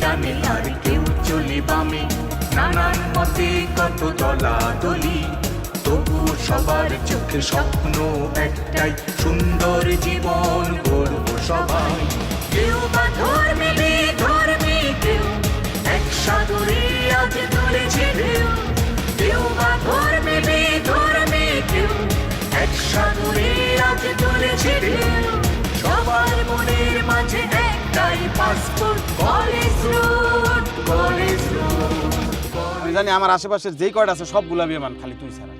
ডানে আর কেউ চলে বামে, নানান মতে কত দলাদলি, তবু সবার চোখে স্বপ্ন একটাই, সুন্দর জীবন গড়ব সবাই। কেউ বা ধর্মে ধর্মে কেউ এক সাগরে আজ তুলেছে ঢেউ, কেউ বা ধর্মে ধর্মে কেউ এক সাগরে আজ তুলেছে ঢেউ, সবার মনের মাঝে একটাই passport, college road college road. আমি জানি আমার আশেপাশের যেই কয়টা আছে সবগুলা বিমান, খালি তুই ছাড়া।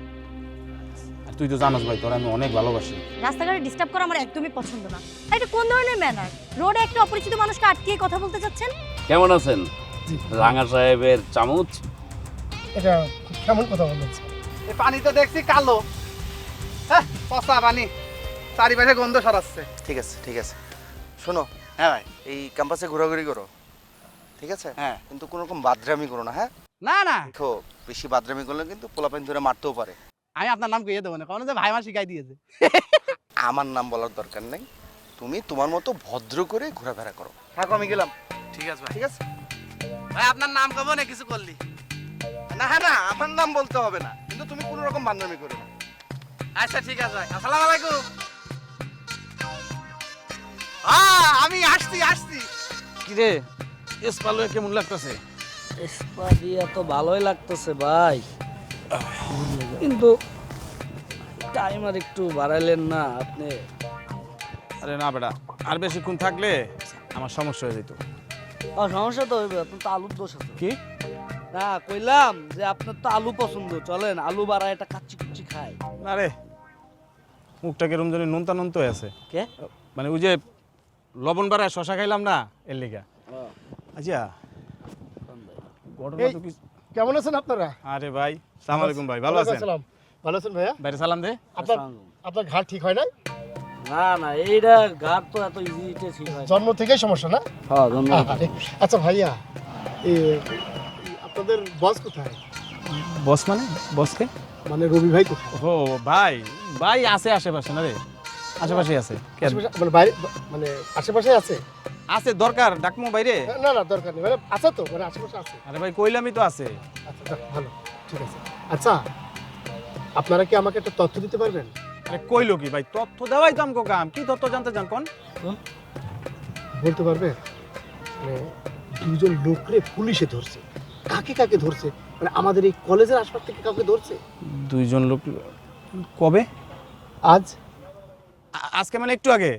আর তুই তো জানোস ভাই, তোর আমি অনেক ভালোবাসি। রাস্তাঘাটে ডিস্টার্ব করা আমার একদমই পছন্দ না। আর এটা কোন ধরনের ম্যানার? রোডে একটা অপরিচিত মানুষকে আটকিয়ে কথা বলতে চাচ্ছেন? কেমন আছেন রাঙা সাহেবের চামচ? এটা কেমন কথা বলছেন? এই পানি তো দেখছি কালো, হ্যাঁ পচা পানি, চারিপাশে গন্ধ ছড়াচ্ছে। ঠিক আছে ঠিক আছে, শোনো হ্যাঁ ভাই। এই ক্যাম্পাসে ঘোরাঘুরি করো, ঠিক আছে? হ্যাঁ। কিন্তু কোনো রকম বাদরামি করো না, হ্যাঁ? না না, দেখো বেশি বাদরামি করলে কিন্তু পোলাপাইন ধরে মারতেও পারে। আমি আপনার নাম কইয়ে দেবো না, কারণ যে ভাই মা শিখাই দিয়েছে। আমার নাম বলার দরকার নেই, তুমি তোমার মতো ভদ্র করে ঘোরাফেরা করো। থাকো, আমি গেলাম। ঠিক আছে ভাই, ঠিক আছে ভাই আপনার নাম কব না কিছু করলি? না না, আমার নাম বলতে হবে না, কিন্তু তুমি কোনো রকম বাদরামি করো না। আচ্ছা ঠিক আছে ভাই, আসসালামু আলাইকুম। আমি আসছি আসছি। কি রে এসপালো কেমন লাগতেছে? স্পা দিয়া তো ভালোই লাগতেছে ভাই, কিন্তু টাইম আর একটু বাড়াইলেন না আপনি? আরে না বেটা, আর বেশিক্ষণ থাকলে আমার সমস্যা হয়ে যেত। সমস্যা তো হইবে, আপনার তো আলুর দোষ আছে। কি? না কইলাম যে আপনার তো আলু পছন্দ, চলেন আলু বাড়ায় একটা কাচ্চি কুচি খাই। না রে, মুখটা কেরম জানি নুনতা নুন্ত হয়ে আছে। কে? মানে ওই যে লবণ বাড়ায় শশা খাইলাম না, এর লিগা। আচ্ছা ঘটনা তো কি? কেমন আছেন আপনারা? আরে ভাই সালাম আলাইকুম ভাই, ভালো আছেন? ভালো আছেন ভাইয়া? বাইরে সালাম দে। আপনার ঘাড় ঠিক হয় নাই? না না, এইটা গার তো এত ইজিতে ঠিক হয়। জন্ম থেকেই সমস্যা না? হ্যাঁ ধন্যবাদ। আচ্ছা ভাইয়া, আপনাদের বস কোথায়? বস মানে? বসকে? মানে রবি ভাই কোথায়? ও ভাই, ভাই আছে আশেপাশে না রে, আশেপাশে আছে। মানে বাইরে, মানে আশেপাশে আছে? আছে, দরকার ডাকমো বাইরে? না না দরকার নেই, মানে আছে তো, মানে আশেপাশে আছে। আরে ভাই কইলামই তো আছে। আচ্ছা যাক, ভালো, ঠিক আছে। আচ্ছা আপনারা কি আমাকে একটা তথ্য দিতে পারবেন? আরে কইলো কি ভাই, তথ্য দেওয়াই তো আমকো কাম। কি তথ্য জানতে চান কোন? বলতে পারবে? মানে দুজন লোকরে পুলিশে ধরছে, কাকে কাকে ধরছে? মানে আমাদের এই কলেজের আশপাশ থেকে কাউকে ধরছে? দুইজন লোক? কবে? আজ। আজকে মানে একটু আগে?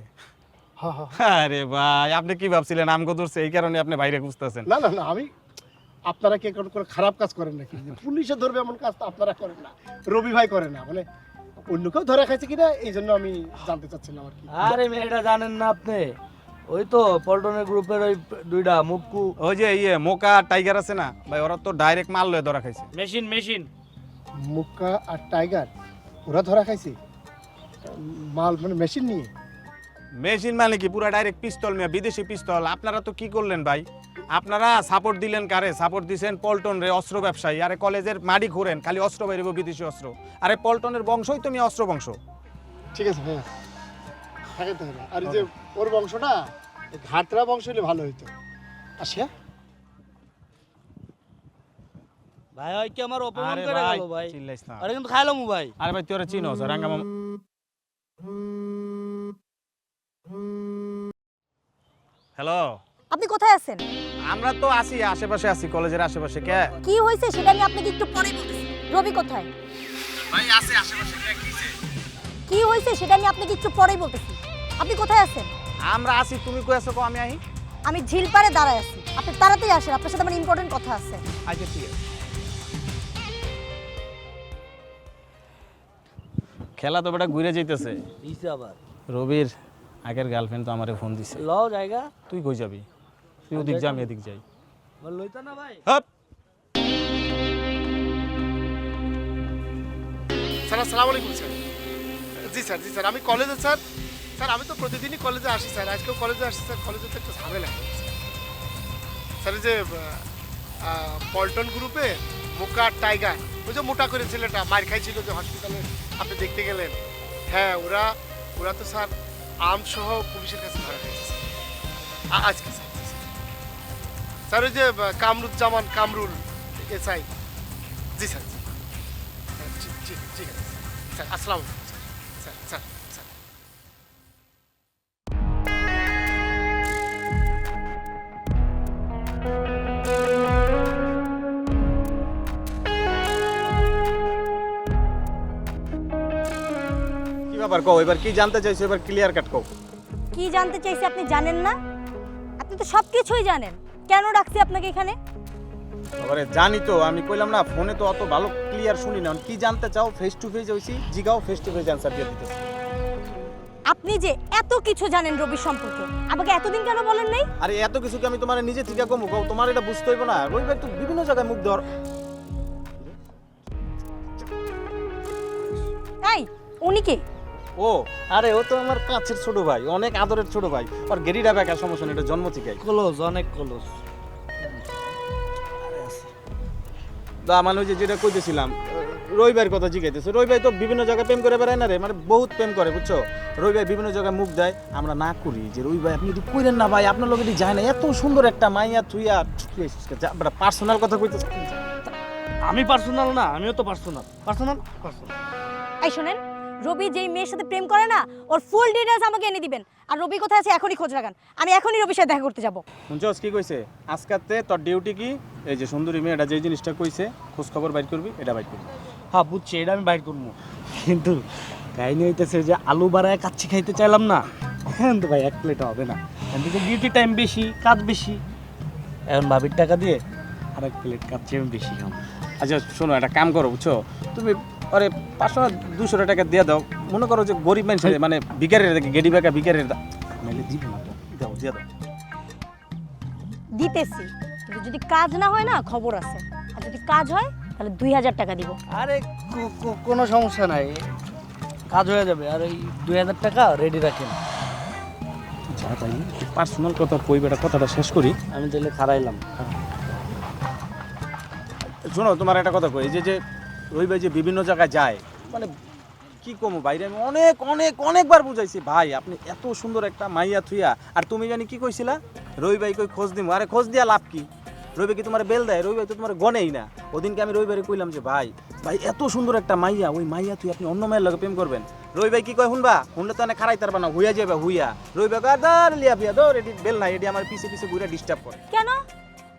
হ্যাঁ হ্যাঁ। আরে ভাই আপনি কি ভাবছিলেন আমগো ধরছে এই কারণে আপনি বাইরে খুঁজতেছেন? না না না, আমি, আপনারা কি কোনো খারাপ কাজ করেন নাকি? পুলিশে ধরবে এমন কাজ তো আপনারা করেন না, রবি ভাই করে না। মানে অন্য কেউ ধরা খাইছে কিনা এই জন্য আমি জানতে চাচ্ছিলাম আর কি। আরে মেয়েটা জানেন না আপনি? ওই তো পল্টনের গ্রুপের ওই দুইটা মুক্কু, ওই যে মোকা টাইগার আছে না ভাই, ওরা তো ডাইরেক্ট মাল লয়ে ধরা খাইছে। মেশিন মুক্কা আর টাইগার ওরা ধরা খাইছে মাল, মানে মেশিন নিয়ে? মেশিন মানে কি? পুরা ডাইরেক্ট পিস্তল, মিয়া বিদেশি পিস্তল। আপনারা তো কি করলেন ভাই? আপনারা সাপোর্ট দিলেন কারে? সাপোর্ট দিছেন পল্টন রে, অস্ত্র ব্যবসায়ী। আরে কলেজের মাটি ঘুরেন, খালি অস্ত্র বাইরেব, বিদেশি অস্ত্র। আরে পল্টনের বংশই তুমি অস্ত্র বংশ। ঠিক আছে ভাইয়া, থাকে তো। আর এই যে ওর বংশটা ঘাটরা বংশ হলে ভালো হইতো। আসিয়া ভাই হয় কি আমার অপমান আরে করে ভাই গেল ভাই। চিল্লাইস না। আরে কিন্তু খাইলাম ভাই। আরে ভাই তুই ওরা চিনোস? রাঙ্গা মামা। হ্যালো, আপনি কোথায় আছেন? আমরা তো আছি আশেপাশে, আছি কলেজের আশেপাশে। কে? কি হয়েছে সেটা আমি আপনাকে একটু পরে বলতেছি। রবি কোথায়? ভাই আছে আশেপাশে। কে কিছে? কি হয়েছে সেটা আমি আপনাকে একটু পরেই বলতেছি। আপনি কোথায় আছেন? আমরা আছি, তুমি কই আছো? কো আমি আহি। আমি ঝিলপাড়ে দাঁড়ায় আছি, আপনি তাড়াতাড়ি আসেন, আপনার সাথে আমার ইম্পর্টেন্ট কথা আছে। আচ্ছা ঠিক আছে। খেলা তো বেটা ঘুরে যাইতেছে। দিছে আবার রবির আগের গার্লফ্রেন্ড তো আমারে ফোন দিছে। লও জায়গা। তুই কই যাবি? তুই ওদিক যা, আমি এদিক যাই। বল লইতা না ভাই। হপ। স্যার আসসালামু আলাইকুম স্যার। জি স্যার, জি স্যার, আমি কলেজে স্যার। স্যার আমি তো প্রতিদিনই কলেজে আসি স্যার, আজকেও কলেজে আসছি স্যার। কলেজে তো একটু ঝামেলা হয়েছে স্যার। এই যে পল্টন গ্রুপে মুক্কা আর টাইগার, ওই যে মোটা করে ছেলেটা মার খাইছিল যে হসপিটালে, আপনি দেখতে গেলেন। হ্যাঁ ওরা তো স্যার আর্ম সহ পুলিশের কাছে ধরা খাইছে আজকে স্যার। স্যার ওই যে কামরুজ্জামান কামরুল এসআই। জি স্যার, ঠিক আছে স্যার। আসসালামু আলাইকুম স্যার। স্যার স্যার কি ব্যাপার কও, এবার কি জানতে চাইছো, এবার ক্লিয়ার কাট কও। কি জানতে চাইছি আপনি জানেন না? আপনি তো সব কিছুই জানেন, কেন রাখছি আপনাকে এখানে? এবারে জানি তো, আমি কইলাম না ফোনে তো অত ভালো ক্লিয়ার শুনি না। কি জানতে চাও ফেস টু ফেস হইছি, জিগাও, ফেস টু ফেস অ্যানসার দিয়ে দিতেছি। আপনি যে এত কিছু জানেন রবি সম্পর্কে, আমাকে এতদিন কেন বলেন নাই? আরে এত কিছু কি আমি তোমার নিজে থেকে কমু কও? তোমার এটা বুঝতে হইব না? রবিবার তো বিভিন্ন জায়গায় মুখ ধর। এই উনি কে? ও আরে ও তো আমার কাছের ছোট ভাই, অনেক আদরের ছোট ভাই। আর গেরিটা বেকা সমস্যা নেই, এটা জন্ম থেকেই ক্লোজ, অনেক ক্লোজ। মানে ওই যে যেটা কইতেছিলাম, রবিবার কথা জিগাইতেছে। রবিবার তো বিভিন্ন জায়গায় প্রেম করে বেড়ায় না রে, মানে বহুত প্রেম করে বুঝছো। রবিবার বিভিন্ন জায়গায় মুখ দেয়, আমরা না করি যে রবিবার আপনি যদি কইলেন না ভাই, আপনার লোক এটি যায় না। এত সুন্দর একটা মাইয়া থুইয়া পার্সোনাল কথা কইতেছে। আমি পার্সোনাল না, আমিও তো পার্সোনাল। Personal personal. এই শোনেন, রবি যেই মেয়ের সাথে প্রেম করে না, ওর ফুল ডিটেইলস আমাকে এনে দিবেন। আর রবি কোথায় আছে এখনই খোঁজ লাগান, আমি এখনই রবির সাথে দেখা করতে যাব। শুনছস কি কইছে? আজকাতে তোর ডিউটি কি? এই যে সুন্দরী মেয়েটা যে জিনিসটা কইছে, খোঁজ খবর বাইর করবি, এটা বাইর করবি। হ্যাঁ বুঝছি, এটা আমি বাইর করবো, কিন্তু কাহিনী হইতেছে যে আলু বাড়ায় কাচ্চি খাইতে চাইলাম না, এখন তো ভাই এক প্লেট হবে না। এদিকে ডিউটি টাইম বেশি, কাজ বেশি, এখন ভাবির টাকা দিয়ে আর এক প্লেট কাচ্চি আমি বেশি খাবো। আচ্ছা শোনো, একটা কাম করো বুঝছো, তুমি আরে 500-200 টাকা দিয়ে দাও। মনে করো যে গরিব মানুষ, মানে ভিখারির দেখে গেডি বেকা ভিখারির নাইলে দিব না তো, দাও দিয়ে দাও। দিতেছি, কিন্তু যদি কাজ না হয় না খবর আছে, আর যদি কাজ হয় তাহলে 2000 টাকা দিব। আরে কোনো সমস্যা নাই, কাজ হয়ে যাবে। আর এই 2000 টাকা রেডি রাখেন। যা তাই পার্সোনাল কথা কই, বেটা কথাটা শেষ করি। আমি তাহলে খারাইলাম। শোনো, তোমার একটা কথা কই, এই যে রবিবার যে বিভিন্ন জায়গায় যায়, মানে কি কমো বাইরে, আমি অনেক অনেক অনেকবার বুঝাইছি ভাই, আপনি এত সুন্দর একটা মাইয়া থুইয়া, আর তুমি জানি কি কইছিলা, রবিবার কই খোঁজ দিমু। আরে খোঁজ দিয়া লাভ কি? রবিবার কি তোমার বেল দেয়? রবিবার তো তোমার গনেই না। ওদিনকে আমি রবিবারে কইলাম যে ভাই এত সুন্দর একটা মাইয়া, ওই মাইয়া তুই আপনি অন্য মেয়ের লগে প্রেম করবেন। রবিবার কি কয় শুনবা? শুনলে তো অনেক খারাই তারবা না, হুইয়া যাবে হুইয়া। রবিবার কয় দর লিয়া বিয়া দর, এটি বেল নাই, এটি আমার পিছে পিছে ঘুরে ডিস্টার্ব করে। কেন?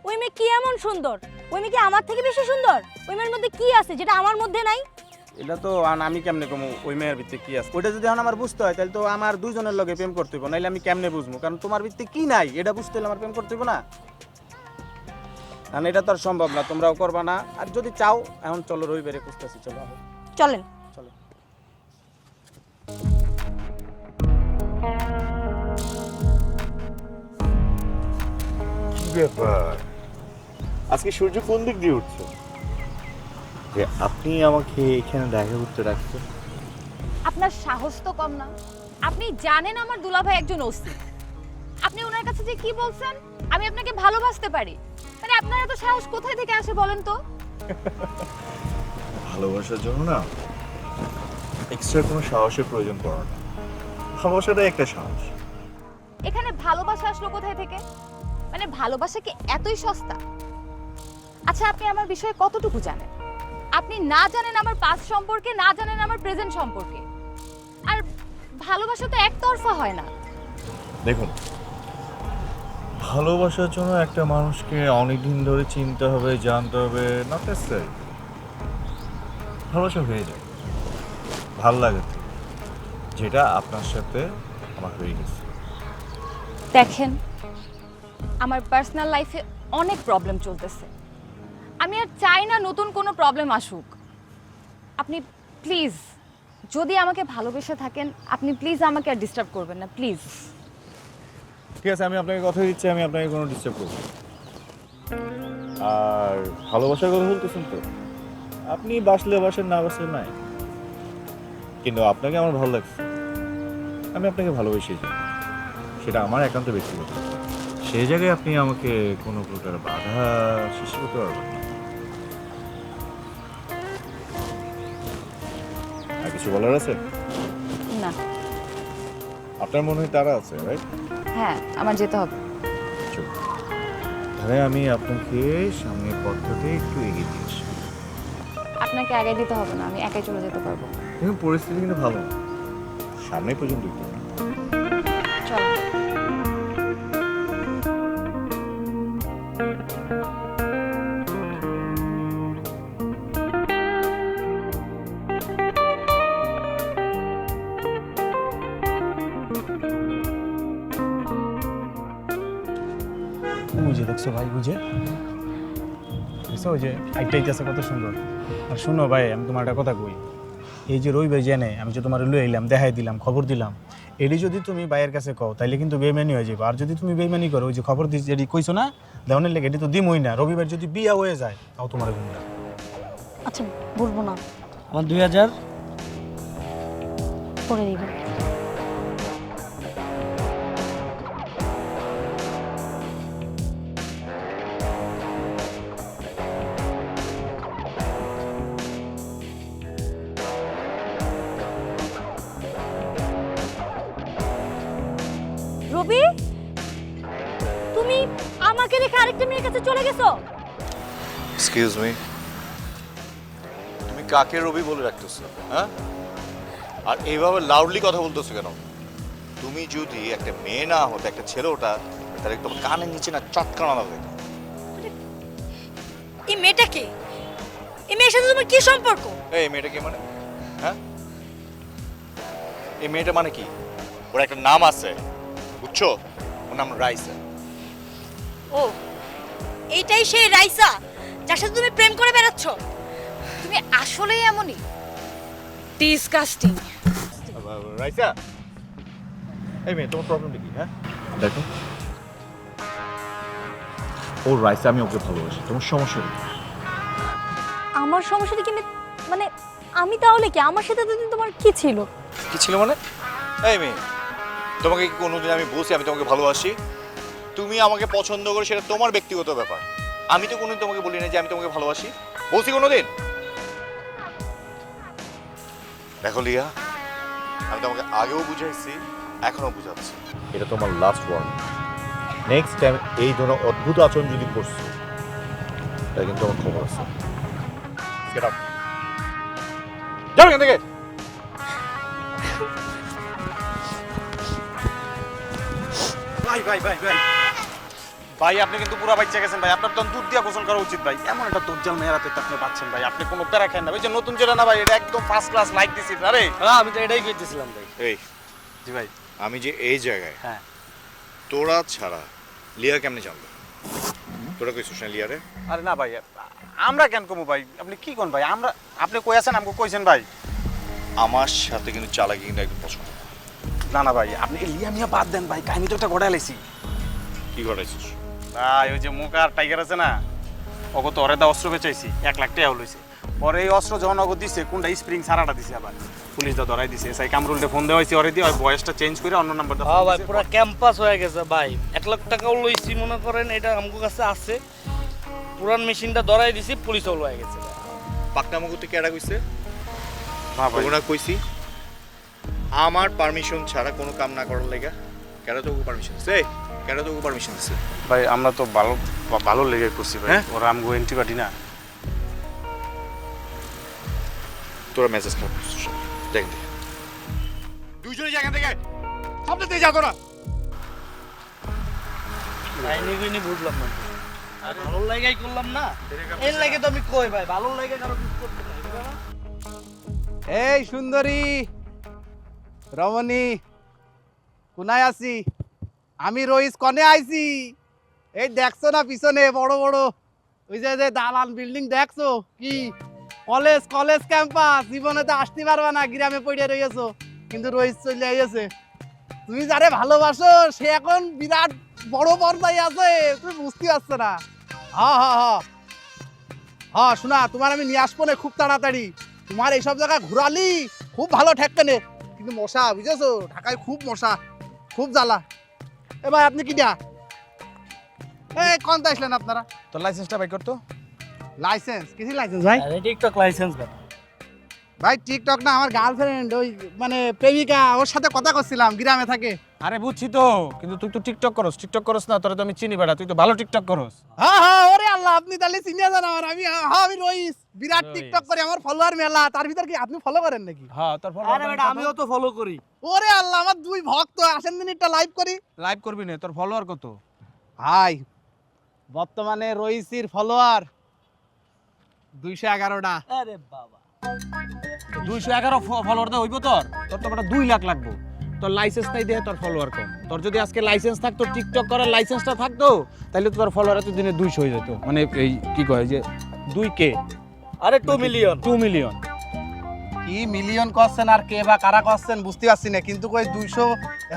ওই মেয়ে কি এমন সুন্দর? ওই মেয়ে কি আমার থেকে বেশি সুন্দর? ওই মেয়ের মধ্যে কি আছে যেটা আমার মধ্যে নাই? এটা তো আমি কেমনে কমু ওই মেয়ের ভিত্তি কি আছে? ওইটা যদি এখন আমার বুঝতে হয়, তাহলে তো আমার দুজনের লগে প্রেম করতে হইব, নাইলে আমি কেমনে বুঝবো? কারণ তোমার ভিত্তি কি নাই এটা বুঝতে হলে আমার প্রেম করতে হইব না। কারণ এটা তো আর সম্ভব না, তোমরাও করবা না। আর যদি চাও এখন চলো রবিবারে খুঁজতেছি, চলো চলেন। চলো। কি ব্যাপার, আজকে সূর্য কোন দিক দিয়ে উঠছে যে আপনি আমাকে এখানে দেখা করতে রাখছেন? আপনার সাহস তো কম না। আপনি জানেন আমার দুলাভাই একজন ওসি, আপনি ওনার কাছে যে কি বলছেন আমি আপনাকে ভালোবাসতে পারি, মানে আপনার এত সাহস কোথায় থেকে আসে বলেন তো? ভালোবাসার জন্য না এক্সট্রা কোনো সাহসের প্রয়োজন পড়ে না, ভালোবাসাটা একটা সাহস। এখানে ভালোবাসা আসলো কোথায় থেকে? মানে ভালোবাসা কি এতই সস্তা? আচ্ছা আপনি আমার বিষয়ে কতটুকু জানেন? আপনি না জানেন আমার পাস্ট সম্পর্কে, না জানেন আমার প্রেজেন্ট সম্পর্কে। আর ভালোবাসা তো একতরফা হয় না। দেখুন, ভালোবাসার জন্য একটা মানুষকে অনেকদিন ধরে চিনতে হবে, জানতে হবে, নট নেসেসারি। ভালোবাসা হয়ে যায়, ভাল লাগে, যেটা আপনার সাথে আমার হয়ে গেছে। দেখেন, আমার পার্সোনাল লাইফে অনেক প্রবলেম চলতেছে, আমি আর চাই না নতুন কোনো প্রবলেম আসুক। আপনি প্লিজ, যদি আমাকে ভালোবেসে থাকেন, আপনি প্লিজ আমাকে আর ডিস্টার্ব করবেন না, প্লিজ। ঠিক আছে, আমি আপনাকে কথা দিচ্ছি, আমি আপনাকে কোনো ডিস্টার্ব করব না। আর ভালোবাসার কথা বলতেছেন তো, আপনি বাসলে বাসেন, না বাসলে নাই, কিন্তু আপনাকে আমার ভালো লাগছে, আমি আপনাকে ভালোবেসে যাই, সেটা আমার একান্ত ব্যক্তিগত। সেই জায়গায় আপনি আমাকে কোনো প্রকার বাধা সৃষ্টি করতে পারবেন না। আর কিছু বলার আছে? না। আপনার মনে হয় তারা আছে, রাইট? হ্যাঁ, আমার যেতে হবে। চলুন। ভাই আমি আপনাকে সামনের পথটাতে একটু এগিয়ে দিয়ে আসি। আপনাকে আগে দিতে হবে না, আমি একাই চলে যেতে পারবো। দেখুন পরিস্থিতি কিন্তু ভালো না, সামনে পর্যন্ত একটু। চল। বুঝে দেখছো ভাই, বুঝে দেখছো ওই যে আইটাইতেছে কত সুন্দর। আর শুনো ভাই, আমি তোমার একটা কথা কই, এই যে রবিবার জেনে আমি যে তোমার লুয়ে এলাম, দেখাই দিলাম, খবর দিলাম, এটি যদি তুমি ভাইয়ের কাছে কও তাইলে কিন্তু বেইমানি হয়ে যাবে। আর যদি তুমি বেইমানি করো, ওই যে খবর দিচ্ছি এটি কইছো না দেওয়ানের লেগে, এটি তো দিমই না। রবিবার যদি বিয়া হয়ে যায় তাও তোমার গুণটা। আচ্ছা বলবো না, আমার 2000 পরে দিব। রবি, তুমি আমাকে রেখে আরেকটা মেয়ের কাছে চলে গেছো? এক্সকিউজ মি, তুমি কাকে রবি বলে রাখতেছো? হ্যাঁ, আর এইভাবে লাউডলি কথা বলতেছো কেন? তুমি যদি একটা মেয়ে না হতো, একটা ছেলে ওটা, তাহলে একদম কানের নিচে না চটকানো লাগবে। এই মেয়েটা কে? এই মেয়ের সাথে তোমার কি সম্পর্ক? এই মেয়েটা কে মানে? হ্যাঁ, এই মেয়েটা মানে কি? ওর একটা নাম আছে, বুঝছো? ওর নাম রাইসা। ও, এইটাই সেই রাইসা যার সাথে তুমি প্রেম করে বেড়াচ্ছ? তুমি আসলেই এমনই? ডিসগাস্টিং। রাইসা, এই মেয়ে তোমার প্রবলেমটা কি? হ্যাঁ দেখো, ও রাইসা, আমি ওকে ভালোবাসি, তোমার সমস্যা নেই। আমার সমস্যাটা কি মানে আমি তাহলে কি? আমার সাথে তো তোমার কি ছিল? কি ছিল মানে? এই মেয়ে, তোমাকে কি কোনোদিন আমি বলছি আমি তোমাকে ভালোবাসি? তুমি আমাকে পছন্দ করো, সেটা তোমার ব্যক্তিগত ব্যাপার। আমি তো কোনোদিন তোমাকে বলি না যে আমি তোমাকে ভালোবাসি। বলছি কোনোদিন? দেখো লিয়া, আমি তোমাকে আগেও বুঝাইছি, এখনো বুঝাচ্ছি। এটা তোমার লাস্ট ওয়ার্নিং। নেক্সট টাইম এই ধরনের অদ্ভুত আচরণ যদি করছো, তাহলে কিন্তু আমার খবর আছে। গেট আউট, যাও এখান থেকে। ভাই ভাই ভাই ভাই ভাই, আপনি কিন্তু পুরো বাচ্চা গেছেন ভাই। আপনার তো দুধ দিয়া গোসল করা উচিত ভাই। এমন একটা দজ্জাল মেয়েরাতে আপনি পাচ্ছেন ভাই, আপনি কোনো প্যারা খান না। ওই যে নতুন যেটা না ভাই, এটা একদম ফার্স্ট ক্লাস লাইক দিছি। আরে হ্যাঁ, আমি তো এটাই কইতেছিলাম ভাই। এই জি ভাই। আমি যে এই জায়গায়, হ্যাঁ, তোরা ছাড়া লিয়া কেমনে জানবে? তোরা কইছিস না লিয়ারে? আরে না ভাই, আমরা কেন কমু ভাই? আপনি কি কোন ভাই? আমরা, আপনি কই আছেন আমাকে কইছেন ভাই? আমার সাথে কিন্তু চালাকি কিন্তু একদম পছন্দ না। না না ভাই, আপনি লিয়া মিয়া বাদ দেন ভাই, কাহিনী তো একটা গড়াই লাইছি কি ঘটাইছিস? ভাই। ওই যে মুখ আর টাইগার আছে না, ওকে তো অরেদা অস্ত্র বেচাইছি, 1 লাখ টাকা লইছে। পরে এই অস্ত্র যখন ওকে দিছে, কোনটা স্প্রিং সারাটা দিছে, আবার পুলিশ দা ধরাই দিছে। এসআই কামরুলকে ফোন দেওয়া হয়েছে, ওরে দিয়ে ওই বয়সটা চেঞ্জ করে অন্য নাম্বার দা। হ্যাঁ ভাই, পুরো ক্যাম্পাস হয়ে গেছে ভাই। 1 লাখ টাকাও লইছি, মনে করেন এটা আমার কাছে আছে। পুরান মেশিনটা ধরাই দিছি, পুলিশও লয়ে গেছে। পাকনামো করতে কেডা কইছে? না ভাই, ওনা কইছি আমার পারমিশন ছাড়া কোনো কাম না করার লাগা। কেডা তোকে পারমিশন দিছে? কেডা তোকে পারমিশন দিছে? ভাই আমরা তো ভালো ভালো লেগে করছি ভাই। হ্যাঁ? ওরা আমগো এন্টিবাডি না। তোরা মেসেজ খারাপ করছিস। দেখ দেখ, দুইজনে জায়গা থেকে সামনে যাও তোরা। কাহিনী গুইনি বুঝলাম না। আর ভালো লাগাই করলাম না, এর লাগে তো আমি কই ভাই, ভালো লাগে কারো কিছু করতে নাই, বুঝলে না? এই সুন্দরী রমণী, কোনায় আছি? আমি রইস কনে আইছি। এই দেখছো না পিছনে বড় বড় ওই যে যে দালান বিল্ডিং দেখছো? কি কলেজ, কলেজ ক্যাম্পাস। জীবনে তো আসতে পারবা না, গ্রামে পড়ে রয়েছো। কিন্তু রইস চলে আইছে। তুমি যারে ভালোবাসো সে এখন বিরাট বড় পর্যায়ে আছে, তুমি বুঝতে পারছো না। হ্যাঁ হ্যাঁ হ্যাঁ হ্যাঁ, শোনা, তোমার আমি নিয়ে আসবো না খুব তাড়াতাড়ি। তোমার এইসব জায়গায় ঘুরালি খুব ভালো ঠেকবে না, কিন্তু মশা, বুঝেছো? ঢাকায় খুব মশা, খুব জ্বালা। এ ভাই আপনি কি দিয়া? এই কোনটা আসলেন আপনারা? তো লাইসেন্সটা ভাই করতো। লাইসেন্স? কিসের লাইসেন্স ভাই? আরে টিকটক লাইসেন্স ভাই। ভাই টিকটক না, আমার গার্লফ্রেন্ড, ওই মানে প্রেমিকা, ওর সাথে কথা করছিলাম, গ্রামে থাকে। আরে বুঝছি তো, কিন্তু তুই তো টিকটক করস না, তোরা তো আমি চিনি বেটা, তুই তো ভালো টিকটক করস। হ্যাঁ হ্যাঁ, ওরে আল্লাহ, আপনি তাহলে চিনিয়ে যান আমার। আমি রইস, বিরাট রইস। টিকটক করি, আমার ফলোয়ার মেলা। তার ভিতর কি আপনি ফলো করেন নাকি? হ্যাঁ, তোর ফলো আরে বেটা আমিও তো ফলো করি। ওরে আল্লাহ, আমার দুই ভক্ত, আসেন দিন একটা লাইভ করি। লাইভ করবি না, তোর ফলোয়ার কত? ভাই বর্তমানে রইসির ফলোয়ার 211টা। আরে বাবা 211 ফলোয়ার দা হইব তোর? তোর তো বেটা 2 লাখ লাগবো। তোর লাইসেন্স নাই দেখে তোর ফলোয়ার কম। তোর যদি আজকে লাইসেন্স থাকতো, টিকটক করার লাইসেন্সটা থাকতো, তাহলে তোর ফলোয়ার এত দিনে 200 হয়ে যেত। মানে এই কি কয় যে 2K, আরে 2 মিলিয়ন। 2 মিলিয়ন। কি মিলিয়ন করছেন আর কে বা কারা করছেন বুঝতে পারছি না, কিন্তু কই 200।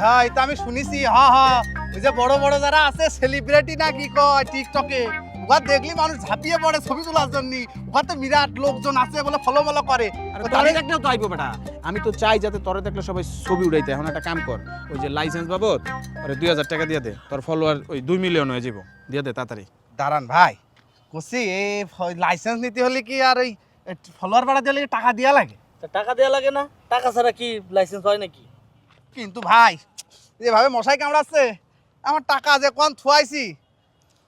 হ্যাঁ এটা আমি শুনেছি। হ্যাঁ হ্যাঁ, ওই যে বড় বড় যারা আছে সেলিব্রিটি না কি কয় টিকটকে, ওরা দেখলি মানুষ ঝাঁপিয়ে পড়ে ছবি তোলার জন্য। ওরা তো বিরাট লোকজন আছে বলে ফলো করে। আরে তোরে দেখলেও তো আইবো বেটা। আমি তো চাই যাতে তোরে দেখলে সবাই ছবি উড়াইতে। এখন একটা কাম কর, ওই যে লাইসেন্স বাবদ আরে 2000 টাকা দিয়ে দে, তোর ফলোয়ার ওই 2 মিলিয়ন হয়ে যাবো। দিয়ে দে তাড়াতাড়ি। দাঁড়ান ভাই, কছি এই লাইসেন্স নিতে হলে কি আর ওই ফলোয়ার বাড়াতে হলে টাকা দেওয়া লাগে? তা টাকা দেয়া লাগে না? টাকা ছাড়া কি লাইসেন্স হয় নাকি? কিন্তু ভাই যেভাবে মশাই কামড়াচ্ছে, আমার টাকা যে কোন থুয়াইছি।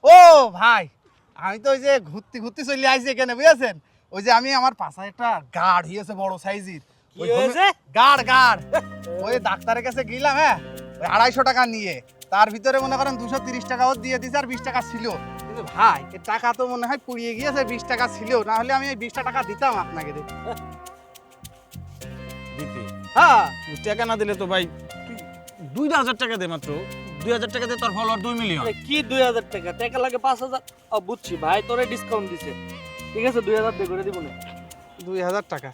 ও ভাই, আমি তো ওই যে ঘুরতে ঘুরতে চলে আইছি এখানে, বুঝেছেন? ওই যে আমি আমার পাশে একটা গার্ড হয়েছে বড় সাইজের। কি হয়েছে? গার্ড ওই ডাক্তারের কাছে গেলাম, হ্যাঁ, ওই 250 টাকা নিয়ে। তার ভিতরে মনে করেন 230 টাকাও দিয়ে দিছে, আর 20 টাকা ছিল। কিন্তু ভাই এর টাকা তো মনে হয় পুড়িয়ে গিয়েছে, 20 টাকা ছিল, না হলে আমি এই 20 টাকা দিতাম আপনাকে। দিতে হ্যাঁ, টাকা না দিলে তো ভাই তুই 2000 টাকা দে, মাত্র 2000 টাকা দে, তোর ফলোয়ার 2 মিলিয়ন। আরে কি 2000 টাকা? টাকা লাগে 5000। ও বুঝছি ভাই, তোরে ডিসকাউন্ট দিছে। ঠিক আছে 2000 দিয়ে করে দিব না। 2000 টাকা?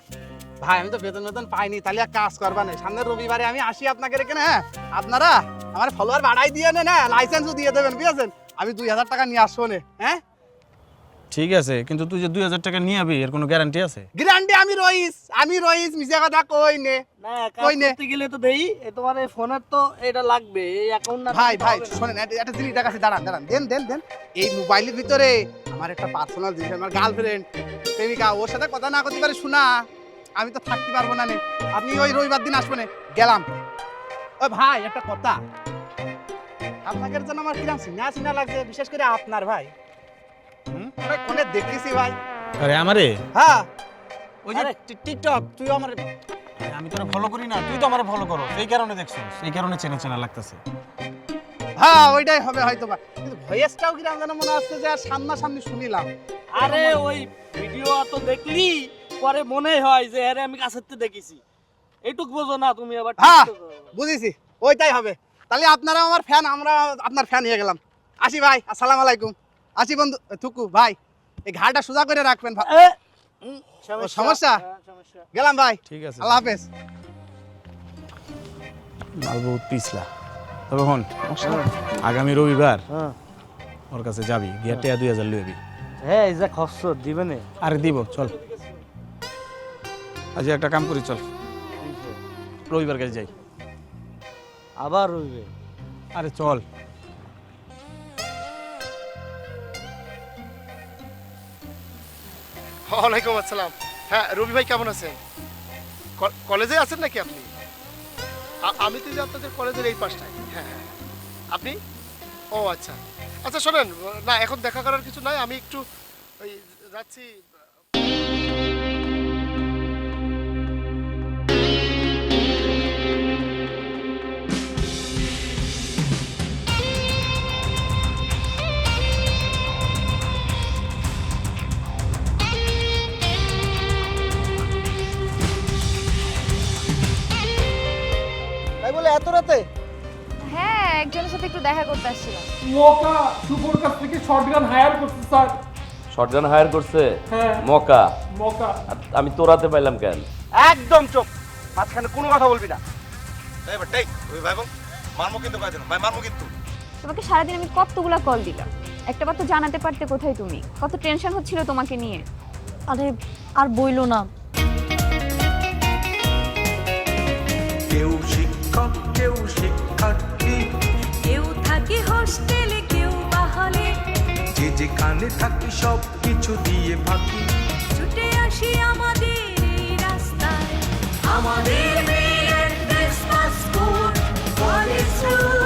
ভাই আমি তো বেতন পাইনি, তাহলে এক কাজ করবা না, সামনের রবিবারে আমি আসি আপনাকে রেখে। হ্যাঁ, আপনারা আমার ফলোয়ার বাড়াই দিয়ে নেন, হ্যাঁ, লাইসেন্সও দিয়ে দেবেন, বুঝেছেন? আমি 2000 টাকা নিয়ে আসবো না। হ্যাঁ ঠিক আছে, কিন্তু তুই যে 2000 টাকা নিয়ে আবি, এর কোনো গ্যারান্টি আছে? গ্যারান্টি আমি রইস মিছা কথা কই নে। না কাজ কই নে? করতে গেলে তো দেই, তোমার এই ফোনের তো এটা লাগবে, এই অ্যাকাউন্ট না। ভাই শোনেন, একটা জিনিস দেখাচ্ছি, দাঁড়ান দেন। এই মোবাইলের ভিতরে আমার একটা পার্সোনাল জিনিস, আমার গার্লফ্রেন্ড প্রেমিকা, ওর সাথে কথা না করতে পারে শোনা, আমি তো থাকতে পারবো না নে। আপনি ওই রবিবার দিন আসবেন, গেলাম। ও ভাই একটা কথা, আপনাকে যেন আমার কিরম চিনা লাগছে, বিশেষ করে আপনার ভাই। কোনে দেখতেছি ভাই। আরে আমারে হ্যাঁ, ওই যে টিকটক, তুই আমারে, আমি তোরা ফলো করি না, তুই তো আমারে ফলো করো, এই কারণে দেখছিস, এই কারণে চেনা লাগতেছে। হ্যাঁ ওইটাই হবে হয়তো বা, কিন্তু ভয়েসটাও কিরম যেন মনে হচ্ছে যে আর সামনাসামনি শুনিলাম। আরে ওই ভিডিও তো দেখলি পরে মনে হয় যে আরে আমি কাছের থেকে দেখেছি, এইটুক বোঝো না তুমি আবার। হ্যাঁ বুঝেছি, ওইটাই হবে। তাহলে আপনারা আমার ফ্যান, আমরা আপনার ফ্যান হয়ে গেলাম। আসি ভাই, আসসালামু আলাইকুম। আসি বন্ধু থুকু ভাই, এই ঘাড়টা সোজা করে রাখবেন। সমস্যা? গেলাম ভাই, ঠিক আছে, আল্লাহ হাফেজ। মাল বহুত পিছলা। তবে হন, আগামী রবিবার ওর কাছে যাবি, গিয়ে টাকা 2000 লইবি। হ্যাঁ এই যে খরচ দিবে না। আরে দিব, চল আজ একটা কাম করি, চল রবিবার কাছে যাই। আবার রইবে? আরে চল। ওয়ালাইকুম আসসালাম। হ্যাঁ রবি ভাই, কেমন আছেন? কলেজে আছেন নাকি আপনি? আমি তো যে আপনাদের কলেজের এই পাশটায়। হ্যাঁ, আপনি? ও আচ্ছা আচ্ছা, শোনেন না, এখন দেখা করার কিছু নাই, আমি একটু ওই যাচ্ছি। তাই বলে এত রাতে? হ্যাঁ, একজনের সাথে একটু দেখা করতে আসছিলাম। মকা শুভর কাছ থেকে শটগান হায়ার করছে স্যার। শটগান হায়ার করছে? হ্যাঁ। মকা? মকা। আর আমি তোরাতে পাইলাম কেন? একদম চুপ, মাঝখানে কোনো কথা বলবি না। তোমাকে সারাদিন আমি কতগুলা কল দিলাম, একটাবার তো জানাতে পারতে কোথায় তুমি, কত টেনশন হচ্ছিল তোমাকে নিয়ে। আরে আর বইলো না, কেউ শিক্ষক, কেউ শিক্ষার্থী, কেউ থাকে হোস্টেলে, কেউ বা হলে, যে যেখানে থাকি সব কিছু দিয়ে ফাঁকি। ছুটে আসি আমাদের এই রাস্তায়, আমাদের মেয়ের Christmas school college Thank you.